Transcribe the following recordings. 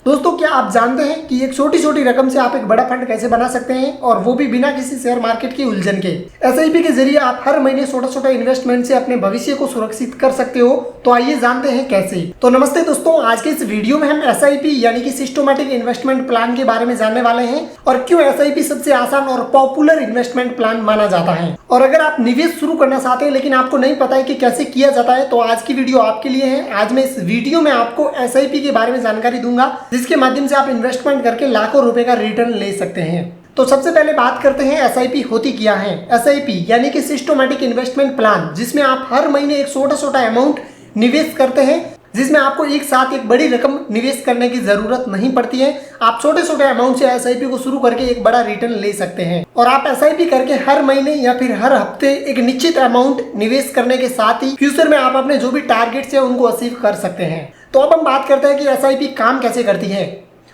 दोस्तों, क्या आप जानते हैं कि एक छोटी छोटी रकम से आप एक बड़ा फंड कैसे बना सकते हैं, और वो भी बिना किसी शेयर मार्केट की उलझन के। एसआईपी के जरिए आप हर महीने छोटा छोटा इन्वेस्टमेंट से अपने भविष्य को सुरक्षित कर सकते हो। तो आइए जानते हैं कैसे। तो नमस्ते दोस्तों, आज के इस वीडियो में हम एसआईपी यानी कि सिस्टमैटिक इन्वेस्टमेंट प्लान के बारे में जानने वाले हैं, और क्यों एसआईपी सबसे आसान और पॉपुलर इन्वेस्टमेंट प्लान माना जाता है। और अगर आप निवेश शुरू करना चाहते हैं लेकिन आपको नहीं पता है कि कैसे किया जाता है, तो आज की वीडियो आपके लिए है। आज मैं इस वीडियो में आपको एसआईपी के बारे में जानकारी दूंगा, जिसके माध्यम से आप इन्वेस्टमेंट करके लाखों रुपए का रिटर्न ले सकते हैं। तो सबसे पहले बात करते हैं एसआईपी होती क्या है। एसआईपी यानी कि सिस्टमैटिक इन्वेस्टमेंट प्लान, जिसमें आप हर महीने एक छोटा छोटा अमाउंट निवेश करते हैं, जिसमें आपको एक साथ एक बड़ी रकम निवेश करने की जरूरत नहीं पड़ती है। आप छोटे छोटे अमाउंट से एसआईपी को शुरू करके एक बड़ा रिटर्न ले सकते हैं। और आप एसआईपी करके हर महीने या फिर हर हफ्ते एक निश्चित अमाउंट निवेश करने के साथ ही फ्यूचर में आप अपने जो भी टारगेट्स है उनको अचीव कर सकते हैं। तो अब हम बात करते हैं कि एसआईपी काम कैसे करती है।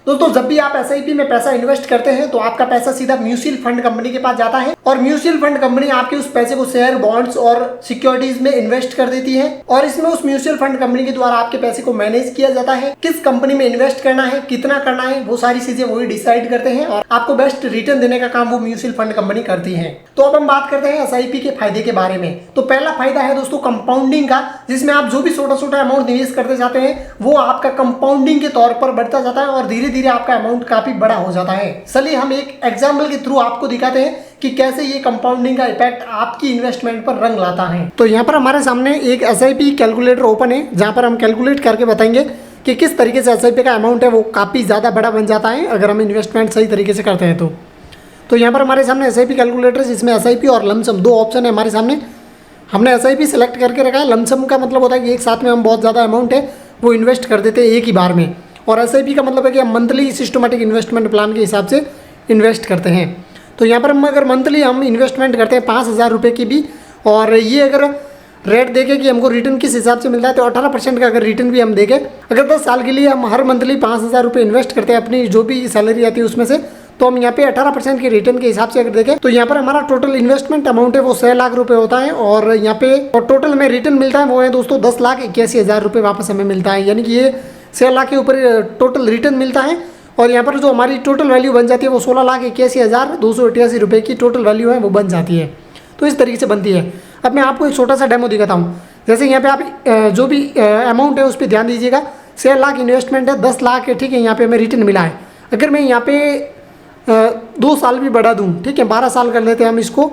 दोस्तों, जब भी आप एसआईपी में पैसा इन्वेस्ट करते हैं तो आपका पैसा सीधा म्यूचुअल फंड कंपनी के पास जाता है, और म्यूचुअल फंड कंपनी आपके उस पैसे को शेयर, बॉन्ड्स और सिक्योरिटीज में इन्वेस्ट कर देती है। और इसमें उस म्यूचुअल फंड कंपनी के द्वारा आपके पैसे को मैनेज किया जाता है। किस कंपनी में इन्वेस्ट करना है, कितना करना है, वो सारी चीजें वही डिसाइड करते हैं, और आपको बेस्ट रिटर्न देने का काम वो म्यूचुअल फंड कंपनी करती है। तो अब हम बात करते हैं एसआईपी के फायदे के बारे में। तो पहला फायदा है दोस्तों कंपाउंडिंग का, जिसमें आप जो भी छोटा छोटा अमाउंट निवेश करते जाते हैं वो आपका कंपाउंडिंग के तौर पर बढ़ता जाता है, और धीरे धीरे आपका अमाउंट काफी बड़ा हो जाता है। चलिए हम एक एग्जाम्पल के थ्रू आपको दिखाते हैं कि कैसे ये कंपाउंडिंग का इफेक्ट आपकी इन्वेस्टमेंट पर रंग लाता है। तो यहाँ पर हमारे सामने एक एसआईपी कैलकुलेटर ओपन है, जहाँ पर हम कैलकुलेट करके बताएंगे कि किस तरीके से एसआईपी का अमाउंट है वो काफ़ी ज़्यादा बड़ा बन जाता है अगर हम इन्वेस्टमेंट सही तरीके से करते हैं। तो यहाँ पर हमारे सामने एसआईपी कैलकुलेटर, जिसमें एसआईपी और लमसम दो ऑप्शन है हमारे सामने। हमने एसआईपी सेलेक्ट करके रखा है। लमसम का मतलब होता है कि एक साथ में हम बहुत ज़्यादा अमाउंट है वो इन्वेस्ट कर देते हैं एक ही बार में, और एसआईपी का मतलब है कि हम मंथली सिस्टमैटिक इन्वेस्टमेंट प्लान के हिसाब से इन्वेस्ट करते हैं। तो यहाँ पर हम अगर मंथली हम इन्वेस्टमेंट करते हैं 5,000 रुपये की भी, और ये अगर रेट देखें कि हमको रिटर्न किस हिसाब से मिलता है, तो 18% का अगर रिटर्न भी हम देखें, अगर 10 साल के लिए हम हर मंथली 5,000 रुपये इन्वेस्ट करते हैं अपनी जो भी सैलरी आती है उसमें से, तो हम यहाँ पे 18% के रिटर्न के हिसाब से अगर देखें तो यहाँ पर हमारा टोटल इन्वेस्टमेंट अमाउंट है वो 6 लाख रुपए होता है। और यहाँ पे और टोटल में रिटर्न मिलता है वो है दोस्तों 10,81,000 रुपये वापस हमें मिलता है। यानी कि ये 6 लाख के ऊपर टोटल रिटर्न मिलता है, और यहाँ पर जो हमारी टोटल वैल्यू बन जाती है वो 16,81,288 रुपये की टोटल वैल्यू है वो बन जाती है। तो इस तरीके से बनती है। अब मैं आपको एक छोटा सा डेमो दिखाता हूँ। जैसे यहाँ पे आप जो भी अमाउंट है उस पर ध्यान दीजिएगा। 6 लाख इन्वेस्टमेंट है, 10 लाख है, ठीक है, यहाँ पे हमें रिटर्न मिला है। अगर मैं यहाँ पे 2 साल भी बढ़ा दूँ, ठीक है, 12 साल कर लेते हैं हम इसको,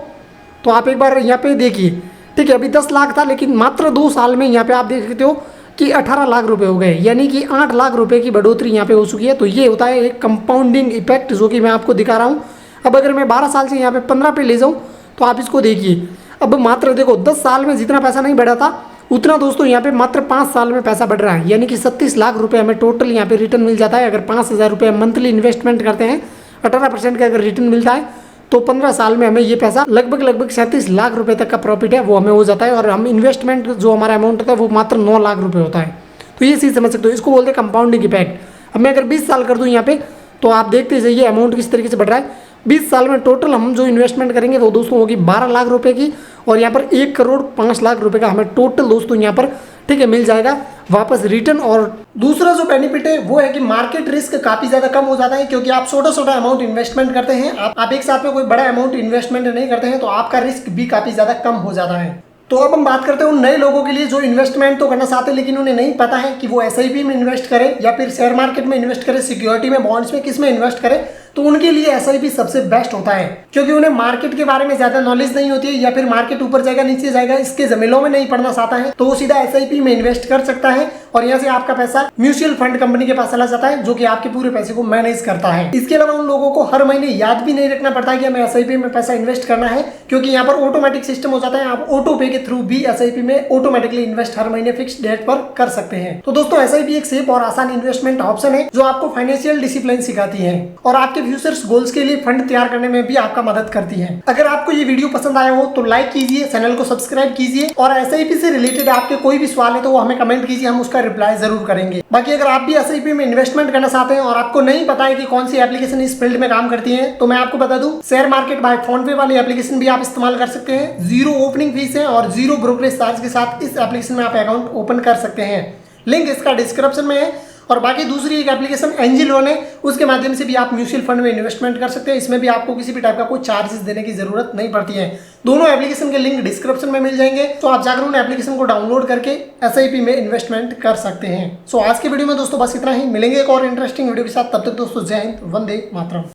तो आप एक बार यहाँ पे देखिए, ठीक है, अभी 10 लाख था लेकिन मात्र 2 साल में यहाँ पे आप देख सकते हो कि 18 लाख रुपए हो गए, यानी कि 8 लाख रुपए की बढ़ोतरी यहाँ पे हो चुकी है। तो ये होता है एक कंपाउंडिंग इफेक्ट, जो कि मैं आपको दिखा रहा हूँ। अब अगर मैं 12 साल से यहाँ पे 15 पे ले जाऊँ तो आप इसको देखिए। अब मात्र देखो 10 साल में जितना पैसा नहीं बढ़ा था उतना दोस्तों यहाँ पे मात्र 5 साल में पैसा बढ़ रहा है, यानी कि 36 लाख रुपये हमें टोटल यहाँ पे रिटर्न मिल जाता है। अगर 5,000 रुपये मंथली इन्वेस्टमेंट करते हैं, 18% का अगर रिटर्न मिलता है, तो 15 साल में हमें ये पैसा लगभग 37 लाख रुपए तक का प्रॉफिट है वो हमें हो जाता है। और हम इन्वेस्टमेंट जो हमारा अमाउंट होता है वो मात्र 9 लाख रुपए होता है। तो ये चीज़ समझ सकते हो, इसको बोलते हैं कंपाउंडिंग इफेक्ट। अब मैं अगर 20 साल कर दूँ यहाँ पे, तो आप देखते जाइए अमाउंट किस तरीके से बढ़ रहा है। 20 साल में टोटल हम जो इन्वेस्टमेंट करेंगे वो दोस्तों होगी 12 लाख रुपए की, और यहाँ पर 1,05,00,000 रुपए का हमें टोटल दोस्तों यहाँ पर, ठीक है, मिल जाएगा वापस रिटर्न। और दूसरा जो बेनिफिट है वो है कि मार्केट रिस्क काफी ज्यादा कम हो जाता है, क्योंकि आप छोटा छोटा अमाउंट इन्वेस्टमेंट करते हैं, आप एक साथ में कोई बड़ा अमाउंट इन्वेस्टमेंट नहीं करते हैं, तो आपका रिस्क भी काफी ज्यादा कम हो जाता है। तो अब हम बात करते हैं उन नए लोगों के लिए जो इन्वेस्टमेंट तो करना चाहते हैं लेकिन उन्हें नहीं पता है कि वो एसआईपी में इन्वेस्ट करें या फिर शेयर मार्केट में इन्वेस्ट करें, सिक्योरिटी में, बॉन्ड्स में, किस में इन्वेस्ट करें। तो उनके लिए एसआईपी सबसे बेस्ट होता है, क्योंकि उन्हें मार्केट के बारे में ज्यादा नॉलेज नहीं होती है, या फिर मार्केट ऊपर जाएगा नीचे जाएगा इसके जमीनों में नहीं पड़ना चाहता है, तो वो सीधा एसआईपी में इन्वेस्ट कर सकता है, और यहाँ से आपका पैसा म्यूचुअल फंड कंपनी के पास चला जाता है, जो कि आपके पूरे पैसे को मैनेज करता है। इसके अलावा उन लोगों को हर महीने याद भी नहीं रखना पड़ता है कि हमें एसआईपी में पैसा इन्वेस्ट करना है, क्योंकि यहाँ पर ऑटोमेटिक सिस्टम हो जाता है। आप ऑटो पे के थ्रू भी एसआईपी में ऑटोमेटिकली इन्वेस्ट हर महीने फिक्स डेट पर कर सकते हैं। तो दोस्तों, एसआईपी एक सेफ और आसान इन्वेस्टमेंट ऑप्शन है जो आपको फाइनेंशियल डिसिप्लिन सिखाती है, और आपके फ्यूचर्स गोल्स के लिए फंड तैयार करने में भी आपका मदद करती है। अगर आपको ये वीडियो पसंद आया हो तो लाइक कीजिए, चैनल को सब्सक्राइब कीजिए, और एसआईपी से रिलेटेड आपके कोई भी सवाल है तो वो हमें कमेंट कीजिए, हम उसका रिप्लाई जरूर करेंगे। बाकी अगर आप भी एसआईपी में इन्वेस्टमेंट करना चाहते हैं और आपको नहीं पता है कि कौन सी एप्लीकेशन इस फील्ड में काम करती है, तो मैं आपको बता दूं, शेयर मार्केट बाय फोन पे वाली एप्लीकेशन भी आप इस्तेमाल कर सकते हैं। 0 ओपनिंग फीस है और 0 ब्रोकरेज चार्ज के साथ इस एप्लीकेशन में आप अकाउंट ओपन कर सकते हैं। लिंक इसका डिस्क्रिप्शन में है, और बाकी दूसरी एक एप्लीकेशन एंजल वन है, उसके माध्यम से भी आप म्यूचुअल फंड में इन्वेस्टमेंट कर सकते हैं। इसमें भी आपको किसी भी टाइप का कोई चार्जेस देने की जरूरत नहीं पड़ती है। दोनों एप्लीकेशन के लिंक डिस्क्रिप्शन में मिल जाएंगे, तो आप जाकर उन एप्लीकेशन को डाउनलोड करके SIP में इन्वेस्टमेंट कर सकते हैं। सो आज के वीडियो में दोस्तों बस इतना ही। मिलेंगे एक और इंटरेस्टिंग वीडियो के साथ, तब तक दोस्तों जय हिंद, वंदे मातरम।